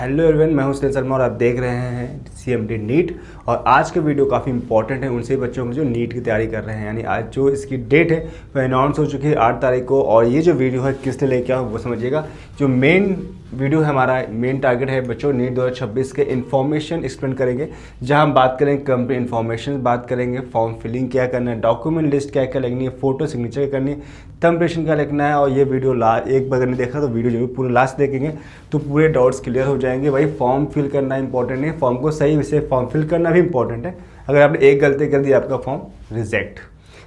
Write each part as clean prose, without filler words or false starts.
Hello everyone, मैं हूं सुनील शर्मा और आप देख रहे हैं CMD नीट। और आज का वीडियो काफ़ी इंपॉर्टेंट है उन सभी बच्चों को जो नीट की तैयारी कर रहे हैं। यानी आज जो इसकी डेट है वो अनाउंस हो चुकी है 8 तारीख को। और ये जो वीडियो है किस लिए लेके आऊँ वो समझिएगा। जो मेन वीडियो है, हमारा मेन टारगेट है बच्चों नीट 2026 के इन्फॉर्मेशन एक्सप्लेन करेंगे, जहाँ हम बात करेंगे कंप्लीट इन्फॉर्मेशन, बात करेंगे फॉर्म फिलिंग क्या करना है, डॉक्यूमेंट लिस्ट क्या क्या लिखनी है, फोटो सिग्नेचर करनी है, थंबनेल क्या लिखना है। और ये वीडियो एक बार नहीं देखा तो वीडियो जरूर पूरा लास्ट देखेंगे तो पूरे डाउट्स क्लियर हो जाएंगे। भाई फॉर्म फिल करना इंपॉर्टेंट है, फॉर्म को सही से फॉर्म फिल करना भी इंपॉर्टेंट है। अगर आपने एक गलती कर दी आपका फॉर्म रिजेक्ट।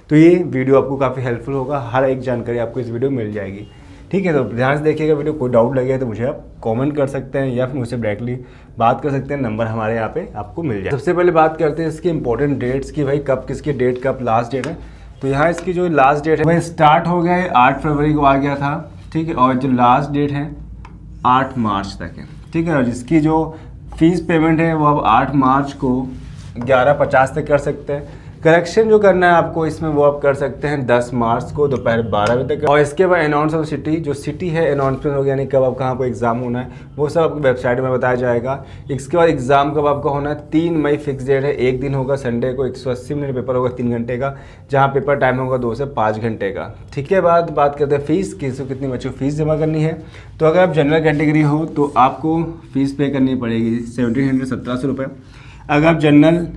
तो ये वीडियो आपको काफ़ी हेल्पफुल होगा, हर एक जानकारी आपको इस वीडियो में मिल जाएगी। ठीक है, तो ध्यान से देखिएगा वीडियो। कोई डाउट लगे तो मुझे आप कमेंट कर सकते हैं या फिर मुझसे डायरेक्टली बात कर सकते हैं, नंबर हमारे यहाँ पे आपको मिल जाए। सबसे पहले बात करते हैं इसकी इंपॉर्टेंट डेट्स की, भाई कब किसकी डेट कब लास्ट डेट है। तो यहाँ इसकी जो लास्ट डेट है भाई स्टार्ट हो गया है 8 फरवरी को आ गया था, ठीक है। और जो लास्ट डेट है 8 मार्च तक है, ठीक है। और जिसकी जो फीस पेमेंट है वो अब 8 मार्च को 11:50 तक कर सकते हैं। करेक्शन जो करना है आपको इसमें वो आप कर सकते हैं 10 मार्च को दोपहर 12 बजे तक। और इसके बाद अनाउंस ऑफ सिटी, जो सिटी है अनाउंसमेंट हो गया, यानी कब आप कहाँ पर एग्जाम होना है वो सब आपको वेबसाइट में बताया जाएगा। इसके बाद एग्जाम कब आपका होना है 3 मई फिक्स डेट है। एक दिन होगा संडे को, 180 मिनट पेपर होगा 3 घंटे का, जहाँ पेपर टाइम होगा 2 से 5 घंटे का। ठीक है, बात करते हैं फीस की, कितनी बच्चों को फीस जमा करनी है। तो अगर आप जनरल कैटेगरी हो तो आपको फीस पे करनी पड़ेगी 1700 रुपये। अगर आप जनरल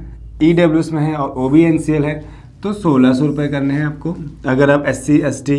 EWS में है और OBNCL है तो 1600 रुपये करने हैं आपको। अगर आप SC ST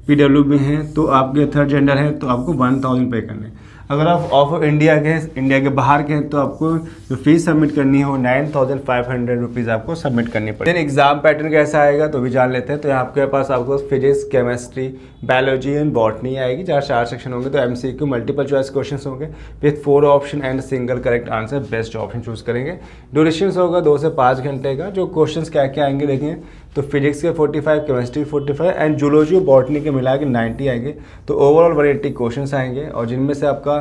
PW में हैं तो आपके थर्ड जेंडर है तो आपको 1000 पे करने हैं। अगर आप ऑफ इंडिया के, इंडिया के बाहर के हैं तो आपको जो फीस सबमिट करनी है वो 9500 रुपीज़ आपको सबमिट करनी पड़ेगी। एग्जाम पैटर्न कैसा आएगा तो भी जान लेते हैं। तो यहाँ आपके पास आपको physics, chemistry, biology and botany आएगी, जहाँ 4 सेक्शन होंगे। तो MCQ मल्टीपल चॉइस क्वेश्चन होंगे with 4 option and single correct answer, best option choose करेंगे। ड्यूरेशन होगा 2 से 5 घंटे का। जो क्वेश्चन क्या क्या आएंगे देखेंगे तो फिजिक्स के 45, केमिस्ट्री के 45 एंड जूलॉजी और बॉटनी के मिला के 90 आएंगे। तो ओवरऑल 180 क्वेश्चन आएंगे और जिनमें से आपका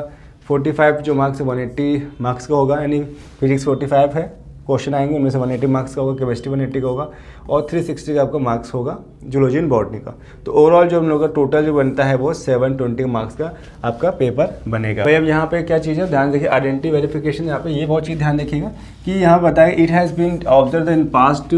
45 जो मार्क्स 180 मार्क्स का होगा, यानी फिजिक्स 45 है क्वेश्चन आएंगे, उनमें से 180 मार्क्स का होगा, केमिस्ट्री 180 का होगा और 360 का आपका मार्क्स होगा जूलॉजी एंड बॉटनी का। तो ओवरऑल जो हम लोग का टोटल जो बनता है वो 720 मार्क्स का आपका पेपर बनेगा। भाई अब यहाँ पे क्या चीज़ है ध्यान देखिए, आइडेंटिटी वेरिफिकेशन। यहाँ पे ये बहुत चीज़ ध्यान देखिएगा कि यहाँ बताया it has been observe in past,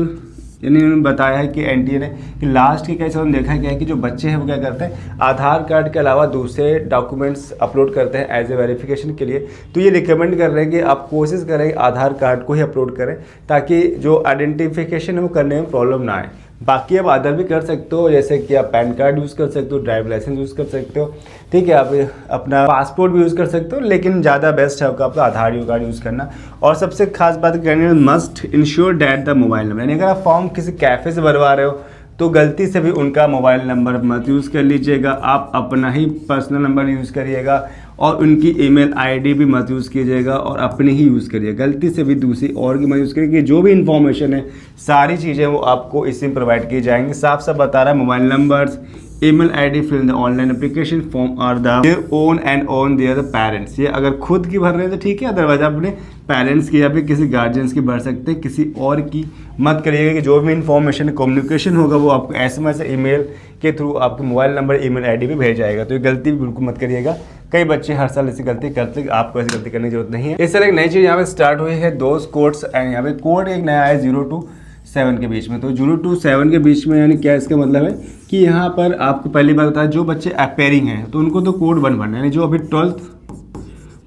यानी उन्होंने बताया है कि NTA ने कि लास्ट के कैसे उन्होंने देखा गया है कि जो बच्चे हैं वो क्या करते हैं आधार कार्ड के अलावा दूसरे डॉक्यूमेंट्स अपलोड करते हैं एज ए वेरिफिकेशन के लिए। तो ये रिकमेंड कर रहे हैं कि आप कोशिश करें आधार कार्ड को ही अपलोड करें ताकि जो आइडेंटिफिकेशन है वो करने में प्रॉब्लम ना आए। बाकी आप अदर भी कर सकते हो, जैसे कि आप पैन कार्ड यूज़ कर सकते हो, ड्राइविंग लाइसेंस यूज़ कर सकते हो, ठीक है। आप अपना पासपोर्ट भी यूज़ कर सकते हो, लेकिन ज़्यादा बेस्ट है आपका आधार कार्ड यूज़ करना। और सबसे खास बात करनी है must ensure that the mobile number, यानी अगर आप फॉर्म किसी कैफ़े से भरवा रहे हो तो गलती से भी उनका मोबाइल नंबर मत यूज़ कर लीजिएगा। आप अपना ही पर्सनल नंबर यूज़ करिएगा और उनकी ईमेल ID भी मत यूज़ कीजिएगा और अपनी ही यूज़ करिए। गलती से भी दूसरी और की मत यूज़ करिए। जो भी इंफॉर्मेशन है सारी चीज़ें वो आपको इसमें प्रोवाइड की जाएंगी। साफ साफ बता रहा है mobile numbers, email ID fill the online application form are their own and own their parents. ये अगर खुद की भर रहे हैं तो ठीक है, अदरवाइज अपने पेरेंट्स की या फिर किसी गार्जियंस की भर सकते हैं, किसी और की मत करिएगा। कि जो भी इंफॉर्मेशन कम्युनिकेशन होगा वो आपको SMS ईमेल के थ्रू आपके मोबाइल नंबर ईमेल ID पे भेज जाएगा। तो ये गलती भी बिल्कुल मत करिएगा। कई बच्चे हर साल ऐसी गलती करते हैं, आपको ऐसी गलती करने की जरूरत नहीं है। इस तरह एक नई चीज़ यहाँ पे स्टार्ट हुई है, 2 कोड्स एंड यहाँ पे कोड एक नया है 0 to 7 के बीच में। तो 0 to 7 के बीच में यानी क्या इसका मतलब है कि यहाँ पर आपको पहली बात बताया जो बच्चे अपेयरिंग हैं तो उनको तो कोड 1 भरना है, यानी जो अभी 12th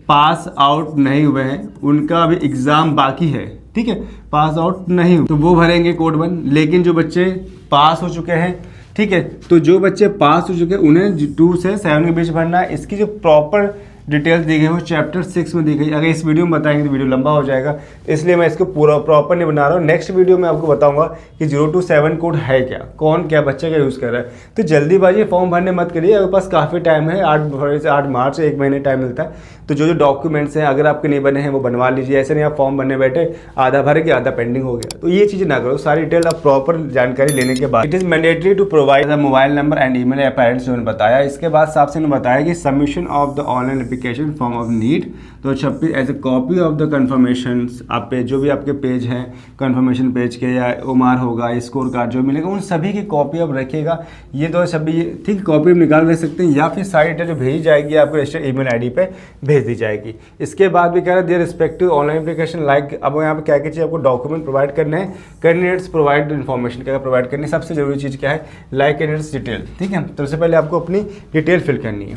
पास आउट नहीं हुए हैं उनका अभी एग्ज़ाम बाकी है, ठीक है। पास आउट नहीं हुए तो वो भरेंगे कोड 1। लेकिन जो बच्चे पास हो चुके हैं, ठीक है, तो जो बच्चे पास हो चुके हैं उन्हें 2 से 7 के बीच भरना है। इसकी जो प्रॉपर डिटेल्स दी गई है वो चैप्टर 6 में दी गई। अगर इस वीडियो में बताएंगे तो वीडियो लंबा हो जाएगा, इसलिए मैं इसको पूरा प्रॉपर नहीं बना रहा हूँ। नेक्स्ट वीडियो में आपको बताऊंगा कि 0 to 7 कोड है क्या, कौन क्या बच्चा क्या यूज़ कर रहा है। तो जल्दीबाजी फॉर्म भरने मत करिए, आपके पास काफ़ी टाइम है, 8 फरवरी से 8 मार्च 1 महीने टाइम मिलता है। तो जो डॉक्यूमेंट्स हैं अगर आपके नहीं बने हैं वो बनवा लीजिए। ऐसे नहीं आप फॉर्म भरने बैठे आधा भर के आधा पेंडिंग हो गया, तो ये चीज़ें ना करो। सारी डिटेल आप प्रॉपर जानकारी लेने के बाद it is mandatory to provide the mobile number and email या पेरेंट्स जो बताया। इसके बाद साफ से बताया कि submission of the online application form of NEET 2026 as a copy of the confirmation. आप पे जो भी आपके पेज हैं कन्फर्मेशन पेज के या ओमार होगा, स्कोर कार्ड जो मिलेगा, उन सभी की कॉपी आप रखिएगा। ये 2026 ठीक कॉपी निकाल रख सकते हैं या फिर सारी डिटेल जो भेजी जाएगी आपको रजिस्टर्ड ईमेल आईडी पे भेज दी जाएगी। इसके बाद भी कह रहा है their respective online application like, अब यहाँ पे क्या क्या चीज़ आपको डॉक्यूमेंट प्रोवाइड करने हैं, कैंडिडेट्स प्रोवाइड इन्फॉर्मेशन क्या प्रोवाइड करनी है। सबसे जरूरी चीज़ क्या है, लाइक कैंडिडेट्स डिटेल। ठीक है, तो सबसे पहले आपको अपनी डिटेल फिल करनी है,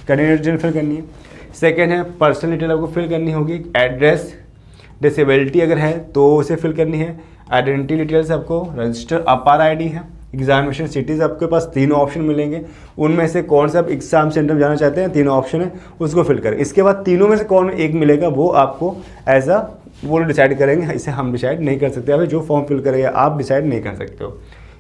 कैंडिडेट डिटेल फिल करनी है। सेकेंड है पर्सनल डिटेल आपको फिल करनी होगी, एड्रेस, डिसेबिलिटी अगर है तो उसे फिल करनी है, आइडेंटिटी डिटेल्स आपको, रजिस्टर अपार आईडी है, एग्जामिनेशन सिटीज़ आपके पास 3 ऑप्शन मिलेंगे, उनमें से कौन सा आप एग्जाम सेंटर में जाना चाहते हैं, 3 ऑप्शन है उसको फिल करें। इसके बाद तीनों में से कौन एक मिलेगा वो आपको एज अ वो डिसाइड करेंगे, इसे हम डिसाइड नहीं कर सकते, अभी जो फॉर्म फिल करेंगे आप डिसाइड नहीं कर सकते हो।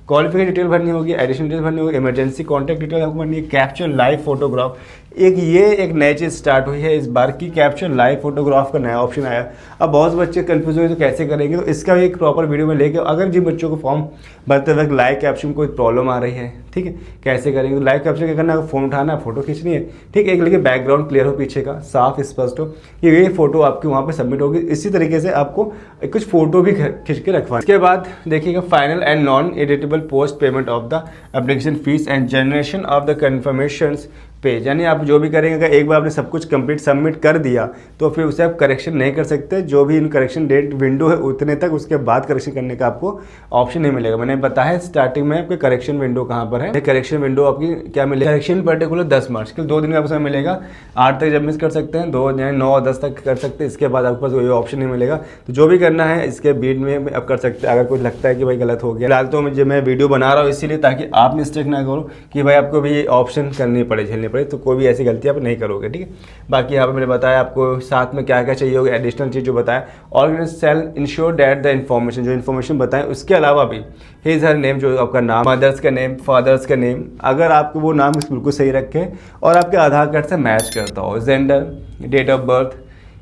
क्वालिफिकेशन डिटेल भरनी होगी, एडिशनल डिटेल भरनी होगी, इमरजेंसी कॉन्टैक्ट डिटेल आपको भरनी है, कैप्चर लाइव फोटोग्राफ। एक नई चीज़ स्टार्ट हुई है इस बार की, कैप्चर लाइव फोटोग्राफ का नया ऑप्शन आया। अब बहुत बच्चे कंफ्यूज हुए तो कैसे करेंगे, तो इसका भी एक प्रॉपर वीडियो में लेके, अगर जिन बच्चों को फॉर्म भरते वक्त लाइव कैप्शन में कोई प्रॉब्लम आ रही है, ठीक है, कैसे करेंगे, तो लाइव कैप्शन क्या करना है, फ़ोन उठाना है, फोटो खींचनी है, ठीक है, एक लेकिन बैकग्राउंड क्लियर हो, पीछे का साफ स्पष्ट हो, कि ये फोटो आपकी वहाँ पर सबमिट होगी। इसी तरीके से आपको कुछ फोटो भी खींच के रखवाना। इसके बाद देखिएगा final and non editable post payment of the application fees and generation of the conformation page. यानी आप जो भी करेंगे, अगर एक बार आपने सब कुछ कंप्लीट सबमिट कर दिया तो फिर उसे आप करेक्शन नहीं कर सकते। जो भी इन करेक्शन डेट विंडो है उतने तक, उसके बाद करेक्शन करने का आपको ऑप्शन नहीं मिलेगा। मैंने बताया स्टार्टिंग में आपके करेक्शन विंडो कहाँ पर है। करेक्शन विंडो आपकी क्या मिलेगा, करेक्शन पर्टिकुलर 10 मार्च के 2 दिन का समय मिलेगा। 8 तक जब मिस कर सकते हैं, 2 9 और 10 तक कर सकते हैं, इसके बाद आपके पास कोई ऑप्शन नहीं मिलेगा। तो जो भी करना है इसके बीच में आप कर सकते हैं। अगर कुछ लगता है कि भाई गलत हो गया, फिलहाल तो मैं वीडियो बना रहा हूँ इसीलिए ताकि आप मिस्टेक ना करो कि भाई आपको भी ये ऑप्शन करनी पड़े, झेलनी पड़े, तो कोई भी ऐसी गलती आप नहीं करोगे। ठीक है, बाकी यहाँ पे मैंने बताया आपको साथ में क्या क्या चाहिए होगा, एडिशनल चीज़ जो बताया, organise cell ensure that the information, जो इन्फॉर्मेशन बताएं उसके अलावा भी हिज हर नेम, जो आपका नाम, मदर्स का नेम, फादर्स का नेम, अगर आपको वो नाम बिल्कुल सही रखें और आपके आधार कार्ड से मैच करता हो, gender, date of birth,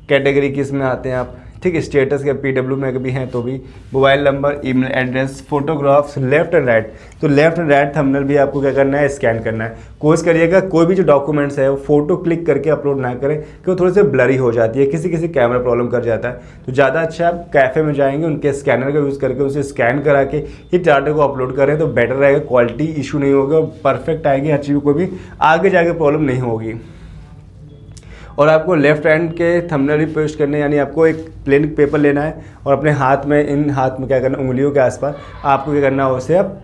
category किस में आते हैं आप, ठीक है, स्टेटस के PW में कभी हैं तो भी, mobile number, email address, photographs, left and right. तो लेफ्ट एंड राइट थंबनेल भी आपको क्या करना है, स्कैन करना है। कोशिश करिएगा कोई भी जो डॉक्यूमेंट्स है वो फोटो क्लिक करके अपलोड ना करें, क्योंकि थोड़ी सी ब्लरी हो जाती है, किसी किसी कैमरा प्रॉब्लम कर जाता है। तो ज़्यादा अच्छा आप कैफ़े में जाएंगे, उनके स्कैनर का यूज़ करके उसे स्कैन करा के ही डाटा को अपलोड करें तो बेटर रहेगा, क्वालिटी इशू नहीं होगा, परफेक्ट आएगी, हर चीज़ को भी आगे जाके प्रॉब्लम नहीं होगी। और आपको लेफ्ट हैंड के थंबनेल भी पेस्ट करने, यानी आपको एक प्लेन पेपर लेना है और अपने हाथ में, इन हाथ में क्या करना, उंगलियों के आसपास आपको क्या करना है, उसे आप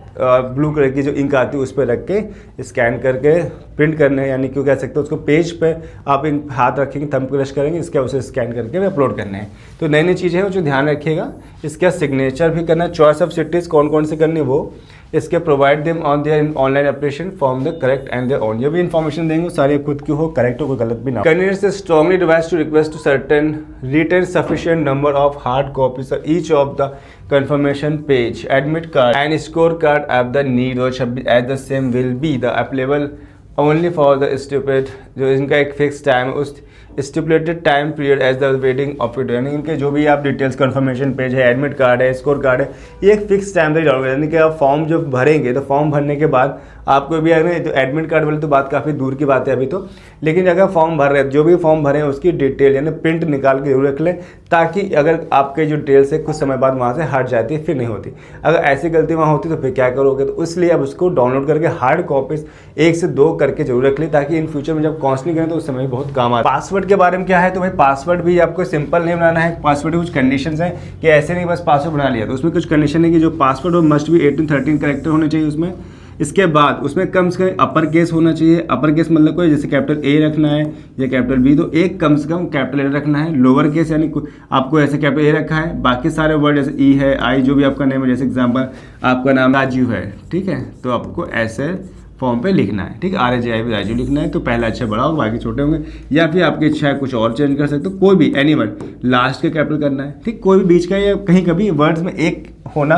ब्लू कलर की जो इंक आती है उस पर रख के स्कैन करके प्रिंट करना है, यानी क्यों कह सकते हो उसको पेज पे आप इन हाथ रखेंगे, थंब क्रश करेंगे, इसके उसे स्कैन करके अपलोड करने हैं। तो नई नई चीज़ें हैं जो ध्यान रखिएगा। इसका सिग्नेचर भी करना है, चॉइस ऑफ सिटीज़ कौन कौन से करनी है वो, इसके provide them on their online application form the correct and their own, जो भी इन्फॉर्मेशन देंगे सारी खुद की हो, करेक्ट हो, कोई गलत भी ना हो। कैंडिडेट्स से strongly advise to request to certain written sufficient number of hard copies of each of the confirmation page, admit card and scorecard at the need और 26 at the same will be the applicable only for the stipulated, जो इनका एक fix time, उस stipulated time period as the waiting of it, यानी इनके जो भी आप डिटेल्स कन्फर्मेशन पेज है, एडमिट कार्ड है, स्कोर कार्ड है, ये एक फिक्स टाइम तक डाउनलोड, यानी कि आप फॉर्म जो भरेंगे तो फॉर्म भरने के बाद आपको भी अगर तो एडमिट कार्ड वाली तो बात काफ़ी दूर की बात है अभी तो, लेकिन अगर फॉर्म भर रहे हैं, जो भी फॉर्म भरे हैं उसकी डिटेल यानी प्रिंट निकाल के जरूर रख लें, ताकि अगर आपके जो डिटेल्स है कुछ समय बाद वहाँ से हट जाती है, फिर नहीं होती। अगर ऐसी गलती वहाँ होती तो फिर क्या करोगे, तो इसलिए आप उसको डाउनलोड करके हार्ड कॉपीज 1 से 2 करके जरूर रख लें, ताकि इन फ्यूचर में जब काउंसलिंग करें तो उस समय बहुत काम आए। पासवर्ड के बारे में क्या है, तो भाई पासवर्ड भी आपको सिंपल नहीं बनाना है, पासवर्ड की कुछ कंडीशंस हैं कि ऐसे नहीं बस पासवर्ड बना लिया, तो उसमें कुछ कंडीशन है कि जो पासवर्ड हो मस्ट भी 18-13 कैरेक्टर होने चाहिए उसमें। इसके बाद उसमें कम से कम अपर केस होना चाहिए, अपर केस मतलब कोई जैसे कैपिटल ए रखना है या कैपिटल बी, तो एक कम से कम कैपिटल ए रखना है। लोअर केस यानी आपको ऐसे कैपिटल ए रखा है, बाकी सारे वर्ड जैसे ई है, आई, जो भी आपका नेम है, जैसे एग्जाम्पल आपका नाम राजू है, ठीक है, तो आपको ऐसे फॉर्म पे लिखना है, ठीक है, RAJIV राजू लिखना है, तो पहला अच्छा बड़ा होगा, बाकी छोटे होंगे, या फिर आपकी इच्छा है कुछ और चेंज कर सकते हो, कोई भी एनी वर्ड लास्ट के कैपिटल करना है, ठीक, कोई भी बीच का या कहीं कभी वर्ड्स में एक होना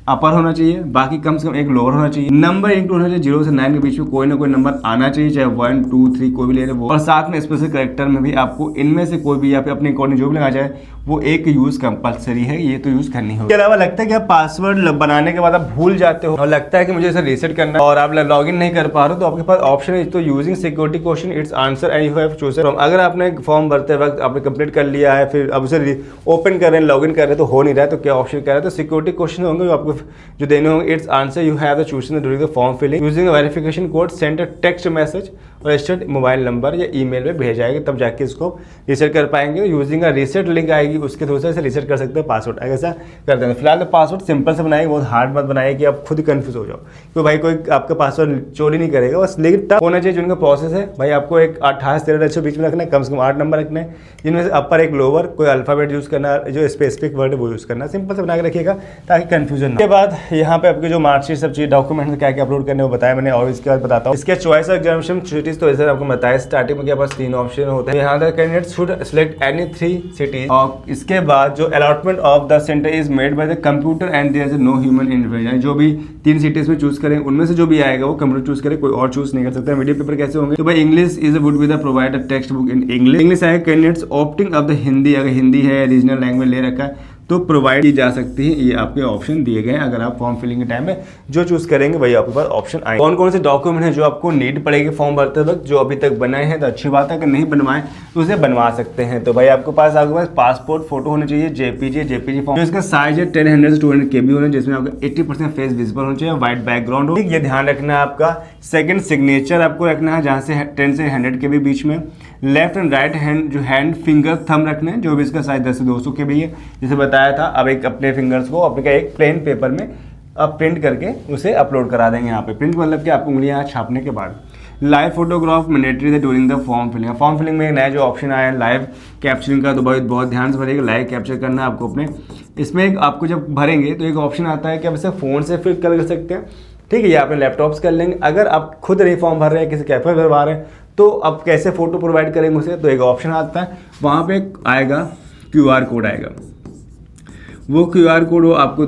अपर होना चाहिए, बाकी कम से कम एक लोअर होना चाहिए। नंबर इंक्लूड होना चाहिए 0 से 9 के बीच में कोई ना कोई नंबर आना चाहिए, चाहे 1 2 3 कोई भी ले रहे वो। और साथ में स्पेशल कैरेक्टर में भी आपको इनमें से कोई भी या फिर अपने अकॉर्डिंग जो भी लगा जाए वो एक यूज कंपलसरी है, ये तो यूज करनी होगी। इसके अलावा लगता है कि आप पासवर्ड बनाने के बाद आप भूल जाते हो और लगता है कि मुझे इसे रीसेट करना है और आप लॉगिन नहीं कर पा रहे हो, तो आपके पास ऑप्शन है तो using security question it's answer and you have choose from. अगर आपने फॉर्म भरते वक्त आपने कंप्लीट कर लिया है, फिर अब उसे ओपन कर रहे हैं, लॉगिन कर रहे हैं तो हो नहीं रहा है, तो क्या ऑप्शन कह रहा है, तो सिक्योरिटी क्वेश्चन होंगे जो आपको जो देने होंगे। It's answer you have the chosen during the form filling using verification code send a text message और रजिस्टर्ड मोबाइल नंबर या ईमेल में भेज जाएगी, तब जाके इसको रीसेट कर पाएंगे। यूजिंग अ रीसेट लिंक आएगी, उसके थ्रू से इसे रीसेट कर सकते हैं पासवर्ड। ऐसा करते हैं। फिलहाल तो पासवर्ड सिंपल से बनाएंगे, बहुत हार्ड मत बनाइए कि आप खुद कंफ्यूज हो जाओ, क्योंकि भाई कोई आपका पासवर्ड चोरी नहीं करेगा बस। लेकिन तब होना चाहिए जिनका प्रोसेस है भाई, आपको एक 28 13 अच्छे बीच में रखना है, कम से कम 8 नंबर रखने हैं, जिनमें से अपर एक लोअर, कोई अल्फाबेट यूज़ करना, जो स्पेसिफिक वर्ड है वो यूज़ करना। सिंपल से बना के रखिएगा ताकि कन्फ्यूजन ना। के बाद यहाँ पे आपके जो मार्कशीट सब चीज़ डॉक्यूमेंट क्या क्या अपलोड करने वो बताया मैंने, और इसके बाद बताता हूँ इसके चॉइस एग्जामिनेशन सिटीज। तो ऐसे आपको बताया स्टार्टिंग में के पास 3 ऑप्शन होते हैं। यहाँ candidate should select any 3 cities और इसके बाद जो allotment of the centre is made by the computer and there is no human intervention. जो भी 3 सिटीज में चूज करें उनमें से जो भी आएगा वो कंप्यूटर चूज करे, कोई और चूज नहीं कर सकता। मीडियम पेपर कैसे होंगे, तो भाई English is would be the provide text book in English आएगा। Candidates opting of the Hindi, अगर हिंदी है रीजनल लैंग्वेज ले रखा है तो प्रोवाइड की जा सकती है। ये आपके ऑप्शन दिए गए हैं, अगर आप फॉर्म फिलिंग के टाइम में जो चूज करेंगे वही आपके पास ऑप्शन आएंगे। कौन कौन से डॉक्यूमेंट हैं जो आपको नीड पड़ेगी फॉर्म भरते वक्त, जो अभी तक बनाए हैं तो अच्छी बात है, अगर नहीं बनवाएं तो उसे बनवा सकते हैं। तो भाई आपके पास पासपोर्ट फोटो होना चाहिए, जेपीजी फॉर्म, इसका साइज है 1000 से 200 KB होना, जिसमें आपका 80% फेस विजिबल होना चाहिए, व्हाइट बैकग्राउंड हो। ये ध्यान रखना है आपका सेकंड सिग्नेचर आपको रखना है, जहाँ से 10 से 100 KB बीच में। लेफ्ट एंड राइट हैंड जो हैंड फिंगर थंब रखना है, जो भी इसका साइज 10 से 200 KB है, जैसे बताया था। अब एक अपने फिंगर्स को अपने एक प्लेन पेपर में अब प्रिंट करके उसे अपलोड करा देंगे। यहाँ पे प्रिंट मतलब कि आपको उंगलियाँ छापने के बाद लाइव फोटोग्राफ मैंडेटरी है during the form filling. Form filling में एक नया जो ऑप्शन आया है लाइव कैप्चरिंग का, तो बहुत ध्यान से भरिएगा। लाइव कैप्चर करना है आपको अपने इसमें एक आपको जब भरेंगे तो एक ऑप्शन आता है कि आप इसे फ़ोन से फिल कर सकते हैं, ठीक है, या अपने लैपटॉप से कर लेंगे। अगर आप खुद नहीं फॉर्म भर रहे हैं, किसी कैफे भरवा रहे हैं, तो आप कैसे फ़ोटो प्रोवाइड करेंगे उसे, तो एक ऑप्शन आता है वहाँ पे आएगा QR कोड आएगा। वो QR कोड वो आपको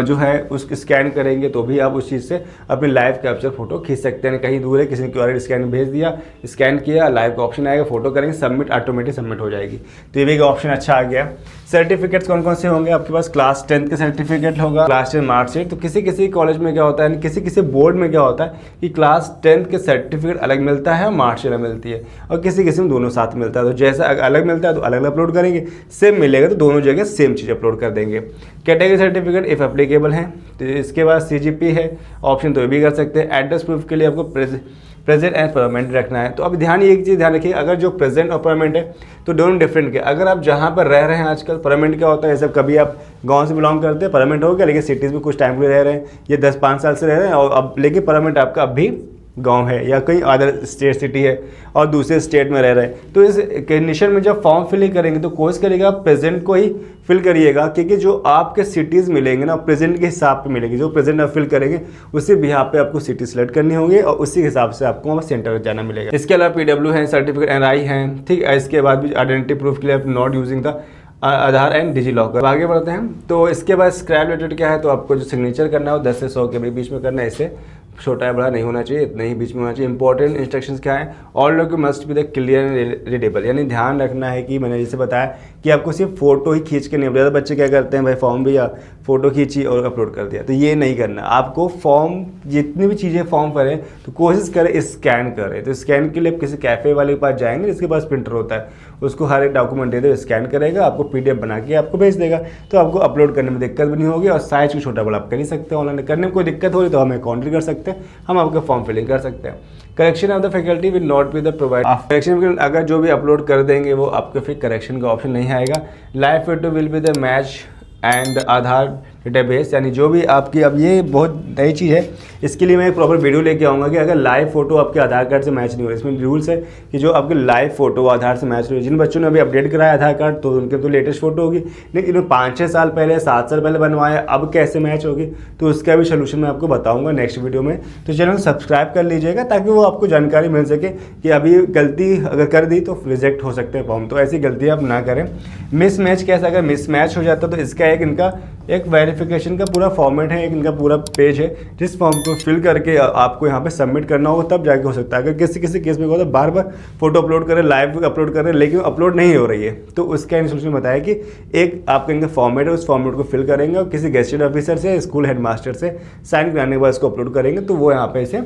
जो है उसको स्कैन करेंगे तो भी आप उस चीज़ से अपनी लाइव कैप्चर फोटो खींच सकते हैं। कहीं दूर है, किसी ने QR स्कैन भेज दिया, स्कैन किया, लाइव का ऑप्शन आएगा, फोटो करेंगे, सबमिट, ऑटोमेटिक सबमिट हो जाएगी। तो ये भी एक ऑप्शन अच्छा आ गया। सर्टिफिकेट्स कौन कौन से होंगे आपके पास, क्लास 10 का सर्टिफिकेट होगा, क्लास 10 मार्कशीट। तो किसी किसी कॉलेज में क्या होता है, किसी किसी बोर्ड में क्या होता है कि क्लास 10 के सर्टिफिकेट अलग मिलता है, मार्कशीट अलग मिलती है, और किसी किसी में दोनों साथ मिलता है। तो जैसा अलग मिलता है तो अलग अलग अपलोड करेंगे, सेम मिलेगा तो दोनों जगह सेम चीज़ अपलोड कर देंगे। कैटेगरी सर्टिफिकेट इफ एप्लीकेबल है, तो इसके बाद CGP है ऑप्शन, तो ये भी कर सकते हैं। एड्रेस प्रूफ के लिए आपको प्रेजेंट एंड परमानेंट रखना है। तो अब ध्यान एक चीज़ ध्यान रखिए, अगर जो प्रेजेंट और परमानेंट है तो दोनों डिफरेंट के। अगर आप जहाँ पर रह रहे हैं आजकल, परमानेंट क्या होता है, जैसे कभी आप गांव से बिलोंग करते हैं, परमानेंट हो गया, लेकिन सिटीज़ में कुछ टाइम के लिए रह रहे हैं, ये 10-5 साल से रह रहे हैं, और अब लेकिन परमानेंट आपका अब भी गांव है या कहीं अदर स्टेट सिटी है और दूसरे स्टेट में रह रहे हैं। तो इस कंडीशन में जब फॉर्म फिलिंग करेंगे तो कोशिश करिएगा प्रेजेंट को ही फिल करिएगा, क्योंकि जो आपके सिटीज़ मिलेंगे ना प्रेजेंट के हिसाब पे मिलेंगे। जो प्रेजेंट आप फिल करेंगे उसी बिहार पे आपको सिटी सेलेक्ट करनी होगी और उसी के हिसाब से आपको वहाँ सेंटर जाना मिलेगा। इसके अलावा PW है, सर्टिफिकेट NRI है, ठीक है। इसके बाद भी आइडेंटिटी प्रूफ के लिए आप not using the Aadhaar and DigiLocker. आगे बढ़ते हैं। तो इसके बाद स्क्रैप रिलेटेड क्या है, तो आपको जो सिग्नेचर करना है वो 10 से 100 के बीच में करना है, इससे छोटा या बड़ा नहीं होना चाहिए, इतना ही बीच में होना चाहिए। इंपॉर्टेंट इंस्ट्रक्शंस क्या है, all document must be the clear and readable, यानी ध्यान रखना है कि मैंने जैसे बताया कि आपको सिर्फ फोटो ही खींच के नहीं, ज़्यादा बच्चे क्या करते हैं भाई फॉर्म भी या फोटो खींची और अपलोड कर दिया, तो ये नहीं करना। आपको फॉर्म जितनी भी चीज़ें फॉर्म करें तो कोशिश करें स्कैन करें। तो स्कैन के लिए किसी कैफ़े वाले के पास जाएंगे जिसके पास प्रिंटर होता है, उसको हर एक डॉक्यूमेंट दे दो, स्कैन करेगा, आपको PDF बना के आपको भेज देगा, तो आपको अपलोड करने में दिक्कत भी नहीं होगी। और साइज को छोटा बड़ा आप कर ही सकते हैं। ऑनलाइन करने में कोई दिक्कत हो रही तो हमें कॉन्टेक्ट कर सकते हैं, हम आपका फॉर्म फिलिंग कर सकते हैं। Correction of the faculty will not be the provide. Correction अगर जो भी अपलोड कर देंगे वो आपके फिर करेक्शन का ऑप्शन नहीं आएगा। Live photo will be the match and Aadhaar database, यानी जो भी आपकी, अब ये बहुत नई चीज़ है, इसके लिए मैं एक प्रॉपर वीडियो लेके आऊँगा कि अगर लाइव फोटो आपके आधार कार्ड से मैच नहीं हो रही, इसमें रूल्स है कि जो आपके लाइव फोटो आधार से मैच नहीं हो, जिन बच्चों ने अभी अपडेट कराया आधार कार्ड तो उनके तो लेटेस्ट फोटो होगी, लेकिन 5-6 साल पहले 7 साल पहले बनवाया, अब कैसे मैच होगी, तो उसका भी सोल्यूशन मैं आपको बताऊँगा नेक्स्ट वीडियो में। तो चैनल सब्सक्राइब कर लीजिएगा ताकि वो आपको जानकारी मिल सके कि अभी गलती अगर कर दी तो रिजेक्ट हो सकते हैं फॉर्म, तो ऐसी गलती आप ना करें। मिस मैच कैसा, अगर मिस मैच हो जाता तो इसका एक इनका एक वेरिफिकेशन का पूरा फॉर्मेट है, एक इनका पूरा पेज है, जिस फॉर्म को फिल करके आपको यहाँ पे सबमिट करना होगा, तब जाके हो सकता है। अगर किसी केस में होता है बार बार फोटो अपलोड करें, लाइव अपलोड करें, लेकिन अपलोड नहीं हो रही है, तो उसका इंस्ट्रक्शन बताया कि एक आपका इनका फॉर्मेट है, उस फॉर्मेट को फिल करेंगे और किसी गेस्टेड ऑफिसर से, स्कूल हेडमास्टर से साइन कराने के बाद इसको अपलोड करेंगे, तो वो यहाँ पे इसे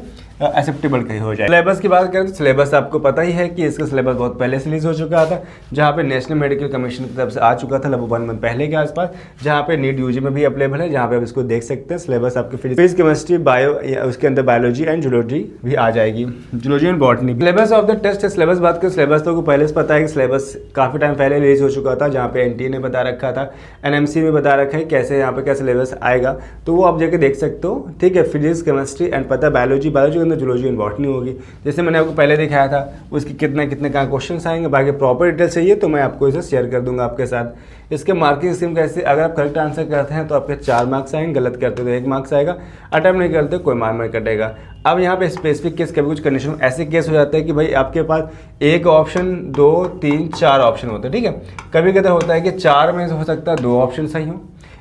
एक्सेप्टेबल कहीं हो जाए। सिलेबस की बात करें तो सिलेबस आपको पता ही है कि इसका सिलेबस बहुत पहले से रिलीज हो चुका था, जहाँ पे नेशनल मेडिकल कमीशन की तरफ से आ चुका था लगभग 1 मंथ पहले के आसपास, जहाँ पे नीट यूजी में भी अवेलेबल है, जहाँ पे आप इसको देख सकते हैं। सिलेबस आपके फिजिक्स, केमिस्ट्री, बायो, उसके अंदर बायोलॉजी एंड जूलॉजी भी आ जाएगी, zoology and botany. Syllabus of the test है। सिलेबस बात करें, सिलेबस तो पहले से पता है कि सिलेबस काफ़ी टाइम पहले रिलीज हो चुका था, जहाँ पे एनटीए ने बता रखा था, एनएमसी में बता रखा है कैसे यहाँ पे क्या सिलेबस आएगा, तो वो आप जाके देख सकते हो। ठीक है, फिजिक्स, केमिस्ट्री एंड पता है बायोलॉजी के अंदर जूलॉजी एंड बॉटनी होगी, जैसे मैंने आपको पहले दिखाया था। उसके कितने का क्वेश्चन आएंगे, बाकी प्रॉपर डिटेल चाहिए तो मैं आपको इसे शेयर कर दूंगा आपके साथ। इसके मार्किंग स्कीम कैसे, अगर आप करेक्ट आंसर करते हैं तो आपके 4 मार्क्स आएंगे, गलत करते तो 1 मार्क्स आएगा, अटेम्प्ट नहीं करते कोई मार्क नहीं कटेगा। अब यहाँ पे स्पेसिफिक केस, कभी कुछ कंडीशन ऐसे केस हो जाते हैं कि भाई आपके पास एक ऑप्शन, 2, 3, 4 ऑप्शन होते हैं। ठीक है, कभी कभी होता है कि 4 में से हो सकता है 2 ऑप्शन सही हो,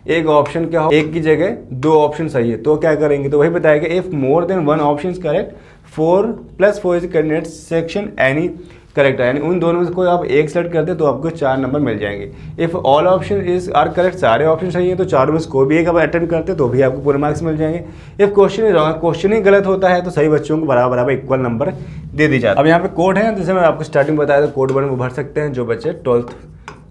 एक ऑप्शन क्या हो, एक की जगह 2 ऑप्शन सही है, तो क्या करेंगे, तो वही बताएगा if more than 1 option correct 4 + 4 is candidate section any correct है, यानी उन दोनों में से कोई आप एक सेलेक्ट करते तो आपको 4 नंबर मिल जाएंगे। If all option is are correct, सारे ऑप्शन सही है, तो 4 में से कोई भी एक आप अटेम्प्ट करते तो भी आपको पूरे मार्क्स मिल जाएंगे। If question is wrong, question ही गलत होता है, तो सही बच्चों को बराबर इक्वल नंबर दे दी जाती है। अब यहाँ पे कोड है, जैसे मैं आपको स्टार्टिंग बताया था, कोड 1 वो भर सकते हैं जो बच्चे 12th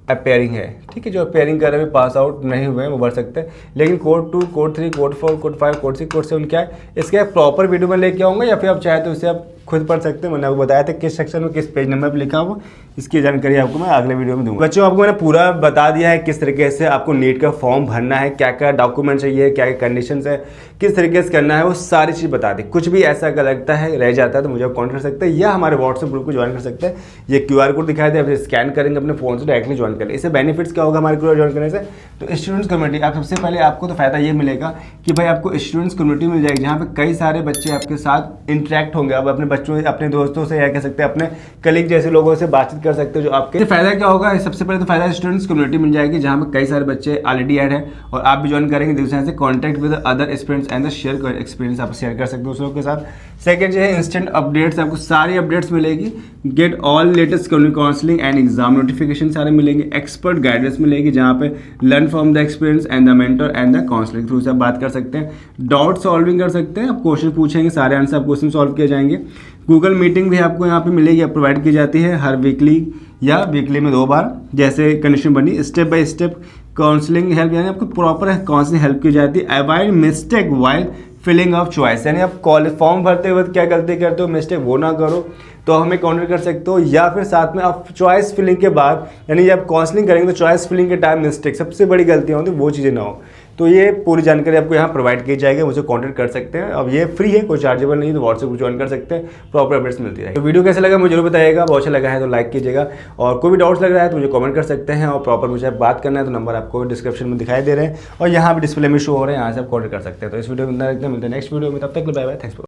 अपेयरिंग है। ठीक है, जो अपेयरिंग कर रहे हैं, पास आउट नहीं हुए हैं, वो भर सकते हैं। लेकिन code 2, code 3, code 4, code 5, code 6, code 7 क्या है, इसके प्रॉपर वीडियो में लेके आऊँगा, या फिर आप चाहे तो इसे आप खुद पढ़ सकते हैं। मैंने आपको बताया था किस सेक्शन में किस पेज नंबर पर लिखा हुआ, इसकी जानकारी आपको मैं अगले वीडियो में दूंगा। बच्चों, आपको मैंने पूरा बता दिया है किस तरीके से आपको नीट का फॉर्म भरना है, क्या क्या डॉक्यूमेंट चाहिए, क्या क्या कंडीशंस है, किस तरीके से करना है, वो सारी चीज़ बता दी। कुछ भी ऐसा अगर लगता है, रह जाता है, तो मुझे आप कॉन्टेक्ट कर सकते हैं, या हमारे व्हाट्सएप ग्रुप को ज्वाइन कर सकते हैं। ये QR कोड दिखाई दे, आप स्कैन करेंगे अपने फोन से, डायरेक्टली ज्वाइन करें। इससे बेनिफिट्स क्या होगा हमारे ग्रुप ज्वाइन करने से, तो स्टूडेंट्स कम्युनिटी, आप सबसे पहले आपको तो फायदा ये मिलेगा कि भाई आपको स्टूडेंट्स कम्युनिटी मिल जाएगी, जहाँ पे कई सारे बच्चे आपके साथ इंटरेक्ट होंगे। आप अपने बच्चों, अपने दोस्तों से, या कह सकते हैं अपने कलीग जैसे लोगों से बातचीत कर सकते हो। जो आपके फायदा क्या होगा, सबसे पहले तो फायदा स्टूडेंट्स कम्युनिटी मिल जाएगी, जहाँ पे कई सारे बच्चे ऑलरेडी ऐड हैं और आप भी ज्वाइन करेंगे। दूसरे से contact with other students and share experience आप शेयर कर सकते हो दूसरों के साथ। सेकंड जो है इंस्टेंट अपडेट्स, आपको सारी अपडेट्स मिलेगी। Get all latest counselling and exam notification सारे मिलेंगे। एक्सपर्ट गाइडेंस मिलेगी, जहाँ पे learn from the experience and the mentor and the counselling through से आप बात कर सकते हैं। डाउट सॉल्विंग कर सकते हैं, आप क्वेश्चन पूछेंगे, सारे आंसर आप क्वेश्चन सॉल्व किए जाएंगे। गूगल मीटिंग भी आपको यहाँ पे मिलेगी, आप प्रोवाइड की जाती है हर वीकली या वीकली में 2 बार, जैसे कंडीशन बनी। Step by step counselling help, यानी आपको प्रॉपर काउंसलिंग हेल्प की जाती है। Avoid mistake while filling of choice, यानी आप फॉर्म भरते हुए क्या गलती करते हो, मिस्टेक वो ना करो, तो हमें काउंटर कर सकते हो। या फिर साथ में आप चॉइस फिलिंग के बाद, यानी जब काउंसलिंग करेंगे तो चॉइस फिलिंग के टाइम मिस्टेक, सबसे बड़ी गलतियाँ होती है, वो चीज़ें ना हो। तो ये पूरी जानकारी आपको यहाँ प्रोवाइड की जाएगी, मुझे कांटेक्ट कर सकते हैं। अब ये फ्री है, कोई चार्जेबल नहीं, तो व्हाट्सएप ज्वाइन कर सकते हैं, प्रॉपर अपडेट्स मिलती रहेगी। तो वीडियो कैसा लगा मुझे जरूर बताइएगा, बहुत अच्छा लगा है तो लाइक कीजिएगा, और कोई भी डाउट्स लग रहा है तो मुझे कमेंट कर सकते हैं, और प्रॉपर मुझे बात करना है तो नंबर आपको डिस्क्रिप्शन में दिखाई दे रहे हैं और यहाँ भी डिस्प्ले में शो हो रहे हैं, यहाँ से आप कॉन्टेक्ट कर सकते हैं। तो इस वीडियो में मिलते हैं नेक्स्ट वीडियो में, तब तक बाय बाय, थैंक्स।